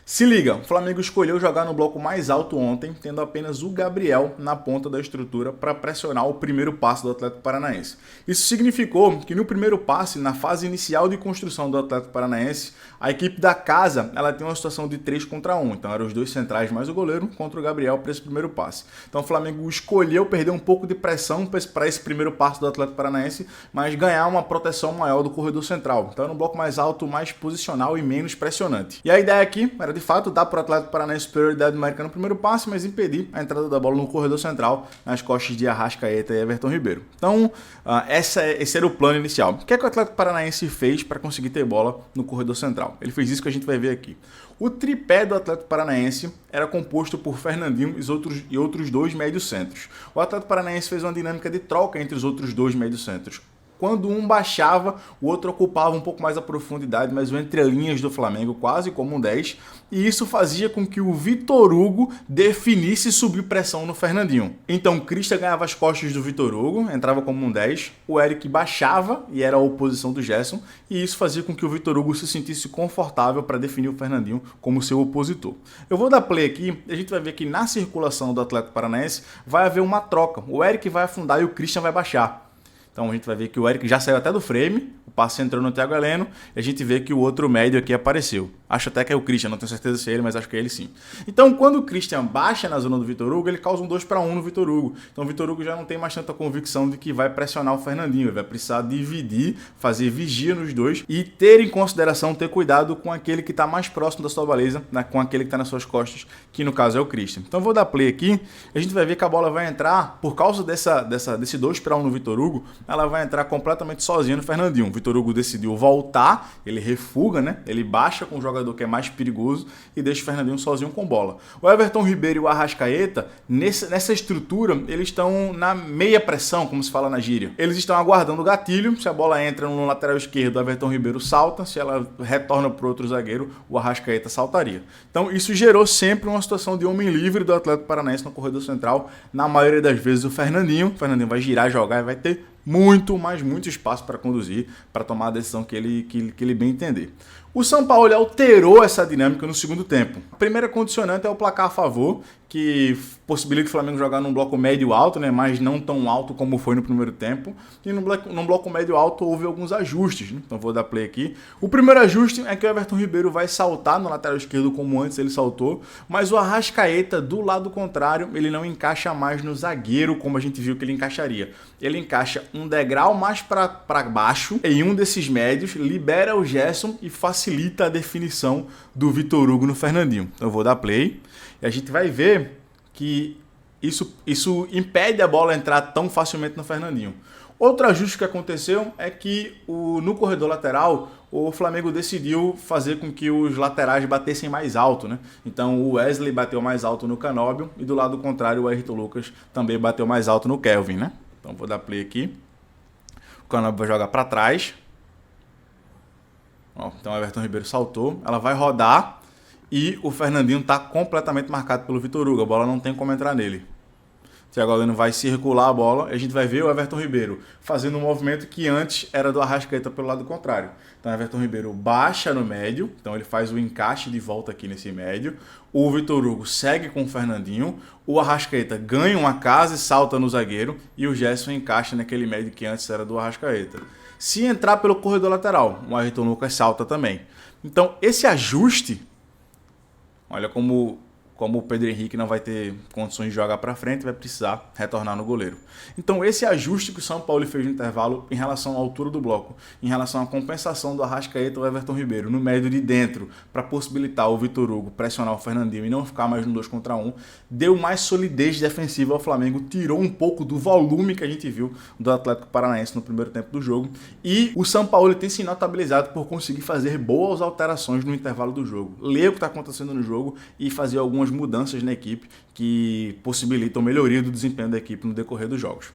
Se liga, o Flamengo escolheu jogar no bloco mais alto ontem, tendo apenas o Gabriel na ponta da estrutura para pressionar o primeiro passe do Atlético Paranaense. Isso significou que no primeiro passe, na fase inicial de construção do Atlético Paranaense, a equipe da casa ela tem uma situação de 3 contra 1. Então eram os dois centrais mais o goleiro contra o Gabriel para esse primeiro passe. Então o Flamengo escolheu perder um pouco de pressão para esse primeiro passe do Atlético Paranaense, mas ganhar uma proteção maior do corredor central. Então era um bloco mais alto, mais posicional e menos pressionante. E a ideia aqui era de fato dar para o Atlético Paranaense superioridade numérica no primeiro passe, mas impedir a entrada da bola no corredor central, nas costas de Arrascaeta e Everton Ribeiro. Então, esse era o plano inicial. O que é que o Atlético Paranaense fez para conseguir ter bola no corredor central? Ele fez isso que a gente vai ver aqui. O tripé do Atlético Paranaense era composto por Fernandinho e outros dois médios-centros. O Atlético Paranaense fez uma dinâmica de troca entre os outros dois médios-centros. Quando um baixava, o outro ocupava um pouco mais a profundidade, mas o entrelinhas do Flamengo, quase como um 10, e isso fazia com que o Vitor Hugo definisse subir pressão no Fernandinho. Então, o Christian ganhava as costas do Vitor Hugo, entrava como um 10, o Eric baixava, e era a oposição do Gerson, e isso fazia com que o Vitor Hugo se sentisse confortável para definir o Fernandinho como seu opositor. Eu vou dar play aqui, e a gente vai ver que na circulação do Atlético Paranaense vai haver uma troca. O Eric vai afundar e o Christian vai baixar. Então a gente vai ver que o Eric já saiu até do frame, o passe entrou no Thiago Heleno, e a gente vê que o outro médio aqui apareceu. Acho até que é o Christian, não tenho certeza se é ele, mas acho que é ele sim. Então quando o Christian baixa na zona do Vitor Hugo, ele causa um 2 para 1 no Vitor Hugo. Então o Vitor Hugo já não tem mais tanta convicção de que vai pressionar o Fernandinho, ele vai precisar dividir, fazer vigia nos dois e ter em consideração, ter cuidado com aquele que está mais próximo da sua baliza, com aquele que está nas suas costas, que no caso é o Christian. Então eu vou dar play aqui, a gente vai ver que a bola vai entrar, por causa desse 2 para 1 no Vitor Hugo, ela vai entrar completamente sozinha no Fernandinho. O Vitor Hugo decidiu voltar, ele refuga, né? Ele baixa com o jogador que é mais perigoso e deixa o Fernandinho sozinho com bola. O Everton Ribeiro e o Arrascaeta, nessa estrutura, eles estão na meia pressão, como se fala na gíria. Eles estão aguardando o gatilho, se a bola entra no lateral esquerdo, o Everton Ribeiro salta, se ela retorna para o outro zagueiro, o Arrascaeta saltaria. Então isso gerou sempre uma situação de homem livre do Atlético Paranaense no corredor central, na maioria das vezes o Fernandinho vai girar, jogar e vai ter muito espaço para conduzir, para tomar a decisão que ele bem entender. O São Paulo alterou essa dinâmica no segundo tempo. A primeira condicionante é o placar a favor, que possibilita o Flamengo jogar num bloco médio-alto, né, mas não tão alto como foi no primeiro tempo. E num bloco médio-alto houve alguns ajustes, né? Então vou dar play aqui. O primeiro ajuste é que o Everton Ribeiro vai saltar no lateral esquerdo como antes ele saltou, mas o Arrascaeta, do lado contrário, ele não encaixa mais no zagueiro como a gente viu que ele encaixaria. Ele encaixa um degrau mais para baixo em um desses médios, libera o Gerson e facilita a definição do Vitor Hugo no Fernandinho. Então eu vou dar play e a gente vai ver que isso impede a bola entrar tão facilmente no Fernandinho. Outro ajuste que aconteceu é que no corredor lateral o Flamengo decidiu fazer com que os laterais batessem mais alto, né? Então o Wesley bateu mais alto no Canóbio e do lado contrário o Ayrton Lucas também bateu mais alto no Kelvin, né? Então vou dar play aqui. O Canóbio vai jogar para trás. Ó, então o Everton Ribeiro saltou. Ela vai rodar e o Fernandinho está completamente marcado pelo Vitor Hugo. A bola não tem como entrar nele. O Thiago Heleno vai circular a bola e a gente vai ver o Everton Ribeiro fazendo um movimento que antes era do Arrascaeta pelo lado contrário. Então o Everton Ribeiro baixa no médio, então ele faz o encaixe de volta aqui nesse médio. O Vitor Hugo segue com o Fernandinho, o Arrascaeta ganha uma casa e salta no zagueiro e o Gerson encaixa naquele médio que antes era do Arrascaeta. Se entrar pelo corredor lateral, o Ayrton Lucas salta também. Então esse ajuste, olha como o Pedro Henrique não vai ter condições de jogar para frente, vai precisar retornar no goleiro. Então esse ajuste que o São Paulo fez no intervalo em relação à altura do bloco, em relação à compensação do Arrascaeta ou Everton Ribeiro no médio de dentro, para possibilitar o Vitor Hugo pressionar o Fernandinho e não ficar mais no 2 contra 1, deu mais solidez defensiva ao Flamengo, tirou um pouco do volume que a gente viu do Atlético Paranaense no primeiro tempo do jogo, e o São Paulo tem se notabilizado por conseguir fazer boas alterações no intervalo do jogo, ler o que está acontecendo no jogo e fazer algumas mudanças na equipe que possibilitam melhoria do desempenho da equipe no decorrer dos jogos.